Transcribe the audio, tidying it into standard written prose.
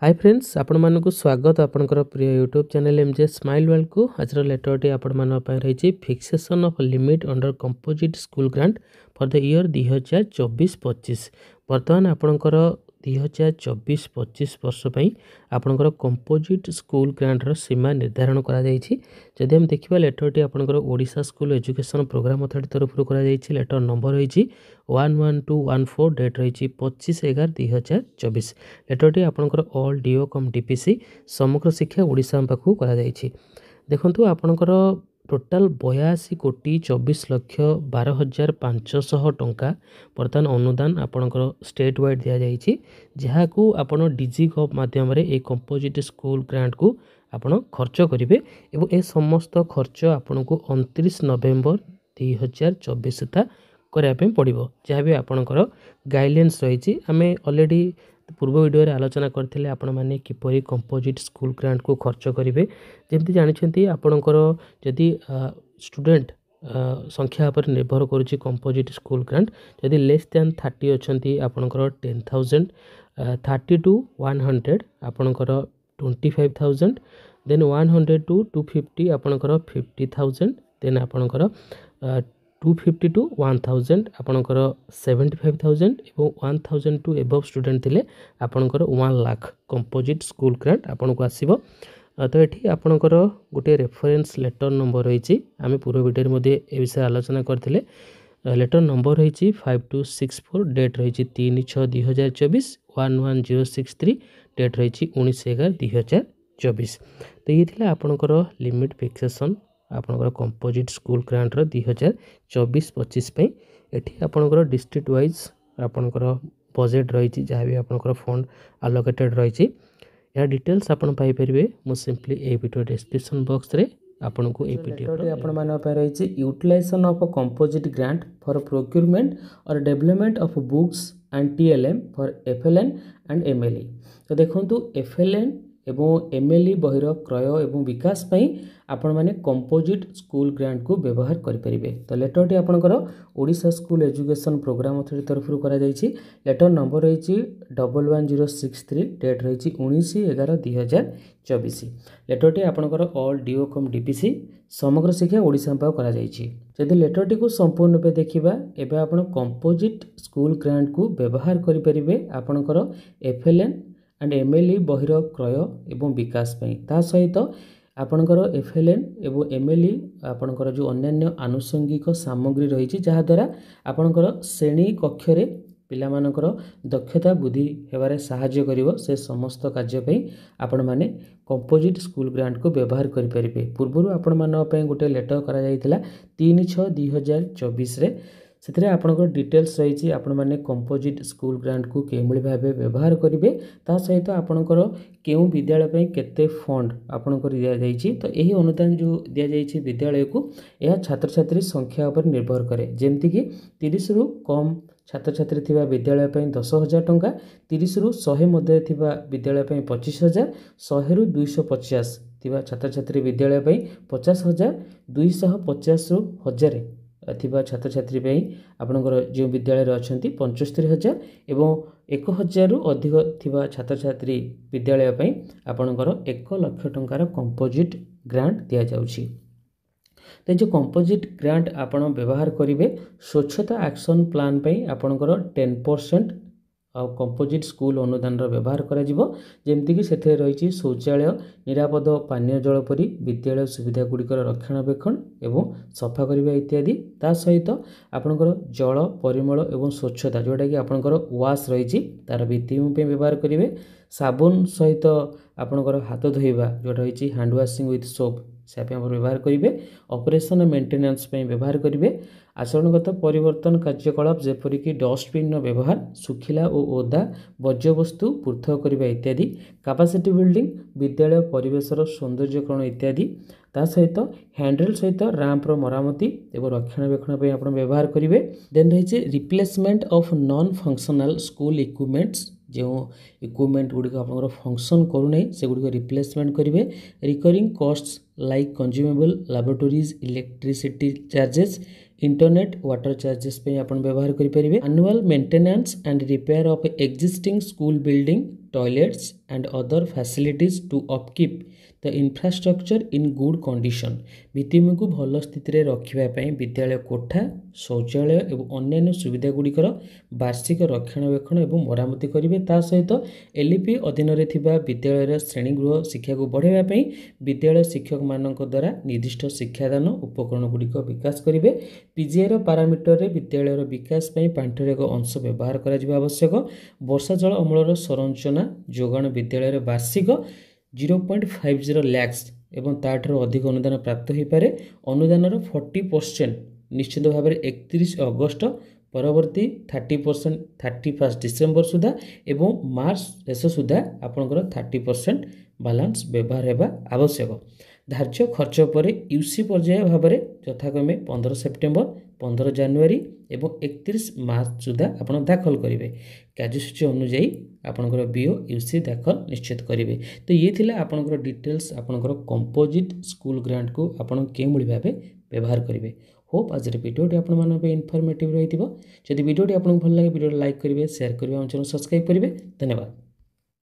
Hi friends आपण मानक स्वागत आपणकर प्रिय YouTube channel MJ smile world को आज लेटरटी आपण मान रही fixation of limit under composite school grant for the year 2024-25 बर्तमान आपणकर 2024-25 वर्ष पर आपणकर कंपोजिट स्कूल ग्रांटर सीमा निर्धारण करा जदि हम देखा लेटरटी आपणकर Odisha school education program authority तरफ लेटर नंबर रही 11214 डेट रही 25/11/2024 लेटरटी आपणकर ऑल डीओ कम डीपीसी समग्र शिक्षा ओडिशा पाखु करा देखंतु आपणकर टोटाल 82,24,12,500 टंका बर्तमान अनुदान आपणकर स्टेट वाइड दि जाइए जहाँ आपण डीजी कप माध्यम ए कंपोजिट स्कूल ग्रांट को आपण खर्च करेंगे और ए समस्त खर्च आपन को 29 नवेम्बर 2024 सुधा करने पड़ो जहाँ भी आपणकर गाइडलाइंस रही आम ऑलरेडी पूर्व वीडियो रे आलोचना करथिले आपण माने किपरि कंपोजिट स्कूल ग्रांट को खर्च करेंगे जमती जानिछंती आपणकर जदि स्टूडेंट संख्या पर निर्भर करुच्ची कंपोजिट स्कूल ग्रांट जदि लेस दैन 30 अच्छी आपणकर 10,000 30 to 100 आपणकर 25,000 देन 100 to 250 आपणकर 50,000 देन आपणकर 250 to 1,000 आपणकर 75,000 और 1,000 टू एबव स्टूडेंट थिले आपणकर 1 लाख कंपोजिट स्कूल ग्रांट आपन को आसीबो। तो ये आपणकर गोटे रेफरेंस लेटर नंबर रही आम पूर्व वीडियो मध्ये ए विषय आलोचना करथिले लेटर नंबर रही 5264 डेट रही 3/6/2024 11063 डेट रही 19/11/2024 तो ये थिला आपणकर लिमिट फिक्सेशन आपणकर कंपोजिट स्कूल ग्रांटर 2024-25 एठी आपणकर डिस्ट्रिक्ट वाइज आपणकर बजेट रही जहाँ भी आपणकर फंड आलोकेटेड रही या डिटेल्स आपण पाई परिबे मो सिंपली ए वीडियो डिस्क्रिप्शन बॉक्स रे आपण को ए पीडीएफ आपण मान पाई रही utilisation of composite grant for procurement और development of books and TLM for FLN and MLE तो देखंतु एफएलएन एवं एमएलई बहिर क्रय एवं विकास पई आपण माने कंपोजिट स्कूल ग्रांट को व्यवहार करि परिबे। तो लेटरटी आपनकर Odisha school education program authority तरफ करा जायछि लेटर नंबर रही 11063 डेट रही 19/11/2024 लेटरटी आपनकर ऑल डीओ कम डीपीसी समग्र शिक्षा ओडिशा पाव करा जायछि। जदि लेटरटी को संपूर्ण रूपे देखिबा एबे आपण कंपोजिट स्कूल ग्रांट को व्यवहार करि परिबे आपनकर एफएलएन एंड एमएलई बहिर क्रय एवं विकास पई ता सहित आपणकर एफएलएन एवं एमएलई आपणकर जो अन्य आनुषंगिक सामग्री रही जहाँ द्वारा आपणकर श्रेणी कक्षरे पिलामानकर दक्षता बुद्धि हेबारे साहाय्य करिवो से समस्त कार्य पई आपण माने कंपोजिट स्कूल ग्रांट को व्यवहार करि परिबे। पूर्वरु आपण मान पई गोटे लेटर करा जायतिला 3/6/2024 रे से आपणकर डिटेल्स रही आपण माने कंपोजिट स्कूल ग्रांट को केमळी भाबे व्यवहार करिवे ता सहित आपणकर केउ विद्यालय पई केते फंड आपणकर दिया जायछि तो एही अनुदान जो दिया जायछि विद्यालय को यह छात्र छात्री संख्या पर निर्भर करे जेमति कि 30 रु कम छात्र छात्री थिबा विद्यालय पई 10,000 टंका 30 रु 100 मध्ये थिबा विद्यालय पई 25,000 100 रु 250 थिबा छात्र छात्री विद्यालय पई 50,000 250 रु 1000 थिबा छात्र छात्री पई आपनकर जो विद्यालय रे अछंती 75,000 एवं 1,000 रु अधिक थिबा छात्र छात्री विद्यालय पई आपनकर 1 लाख टंकार कंपोजिट ग्रांट दिया जाउछि। तो जो कंपोजिट ग्रांट आपण व्यवहार करिवे स्वच्छता एक्शन प्लान पई आपनकर 10% कंपोजिट स्कूल अनुदान व्यवहार करा जिवो जेमति कि सेथे रही शौचालय निरापद पानीय जल परी विद्यालय सुविधा गुड़िकर रक्षणाबेक्षण एवं सफा करबा इत्यादि ता सहित आपनकर जल परिमल एवं स्वच्छता जोटा कि आपनकर वाश रही तार भित्तिभूमि पे व्यवहार करिवे साबुन सहित आपनकर हाथ धोइबा जोटा रही हैंड वाशिंग विथ सोप से व्यवहार करेंगे ऑपरेशन मेंटेनेंस पे व्यवहार करेंगे आचरणगत परिवर्तन कार्यकलाप जेपरिक डस्टबिन व्यवहार सुखिला और ओदा वर्ज्यवस्तु पृथक करने इत्यादि कैपेसिटी बिल्डिंग विद्यालय परिवेशर सौंदर्यकरण इत्यादि ता सहित हैंडल सहित रैंपर मरामती एवं रक्षणाबेक्षण आप व्यवहार करेंगे। देन रही replacement of non functional school equipments जो इक्विपमेंट गुड़िक आप फंक्शन करूना से गुड़िक रिप्लेसमेंट करेंगे recurring costs like consumable laboratories electricity charges internet water charges पे आपण व्यवहार करेंगे। Annual maintenance and repair of existing school building toilets and other facilities to upkeep the infrastructure in good condition। ଭିତ୍ତିଭୂମିକୁ ଭଲ ସ୍ଥିତିରେ ରଖିବା ପାଇଁ ବିଦ୍ୟାଳୟ କୋଠା, ଶୌଚାଳୟ ଏବଂ ଅନ୍ୟାନ୍ୟ ସୁବିଧା ଗୁଡ଼ିକର ବାର୍ଷିକ ରକ୍ଷଣାବେକ୍ଷଣ ଏବଂ ମରାମତି କରିବେ। ତା ସହିତ ଏଲ୍ଇପି ଅଧୀନରେ ଥିବା ବିଦ୍ୟାଳୟର ଶ୍ରେଣୀଗୃହ ଶିକ୍ଷାକୁ ବଢ଼ାଇବା ପାଇଁ ବିଦ୍ୟାଳୟ ଶିକ୍ଷକମାନଙ୍କ ଦ୍ୱାରା ନିର୍ଦ୍ଦିଷ୍ଟ ଶିକ୍ଷାଦାନ ଉପକରଣ ଗୁଡ଼ିକ ବିକାଶ କରିବେ। ପିଜିଆଇର ପାରାମିଟରରେ ବିଦ୍ୟାଳୟର ବିକାଶ ପାଇଁ ପାଣ୍ଠିର ଏକ ଅଂଶ ବ୍ୟବହାର କରାଯିବା ଆବଶ୍ୟକ। ବର୍ଷା ଜଳ ଅମଳର ସଂରଚନା ଯୋଗାଣ ବିଦ୍ୟାଳୟର ବାର୍ଷିକ 0.50 ଲାକ୍ସ ଏବଂ ତାଠାରୁ ଅଧିକ ଅନୁଦାନ ପ୍ରାପ୍ତ ହୋଇପାରେ। ଅନୁଦାନର 40% ନିଶ୍ଚିତ ଭାବରେ 31 ଅଗଷ୍ଟ ପରବର୍ତ୍ତୀ 30% 31 ଡିସେମ୍ବର ସୁଦ୍ଧା ଏବଂ ମାର୍ଚ୍ଚ ଶେଷ ସୁଦ୍ଧା ଆପଣଙ୍କର 30% ବାଲାନ୍ସ ବ୍ୟବହାର ହେବା ଆବଶ୍ୟକ। ଧାର୍ଯ୍ୟ ଖର୍ଚ୍ଚ ପରେ ୟୁସି ପର୍ଯ୍ୟାୟ ଭାବରେ ଯଥାକ୍ରମେ 15 ସେପ୍ଟେମ୍ବର 15 ଜାନୁଆରୀ ଏବଂ 31 ମାର୍ଚ୍ଚ ସୁଦ୍ଧା ଆପଣ ଦାଖଲ କରିବେ। କାର୍ଯ୍ୟସୂଚୀ ଅନୁଯାୟୀ ଆପଣଙ୍କର ବିଓ ୟୁସି ଦାଖଲ ନିଶ୍ଚିତ କରିବେ। ତ ଇଏ ଥିଲା ଆପଣଙ୍କର ଡିଟେଲ୍ସ ଆପଣଙ୍କର କମ୍ପୋଜିଟ୍ ସ୍କୁଲ ଗ୍ରାଣ୍ଟକୁ ଆପଣ କେଉଁଭଳି ଭାବେ ବ୍ୟବହାର କରିବେ। ହୋପ୍ ଆଜିର ଭିଡ଼ିଓଟି ଆପଣମାନଙ୍କ ପାଇଁ ଇନଫର୍ମେଟିଭ୍ ରହିଥିବ। ଯଦି ଭିଡ଼ିଓଟି ଆପଣଙ୍କୁ ଭଲ ଲାଗେ ଭିଡ଼ିଓଟି ଲାଇକ୍ କରିବେ, ସେୟାର କରିବେ, ଆମ ଚ୍ୟାନେଲ୍ ସବସ୍କ୍ରାଇବ୍ କରିବେ। ଧନ୍ୟବାଦ।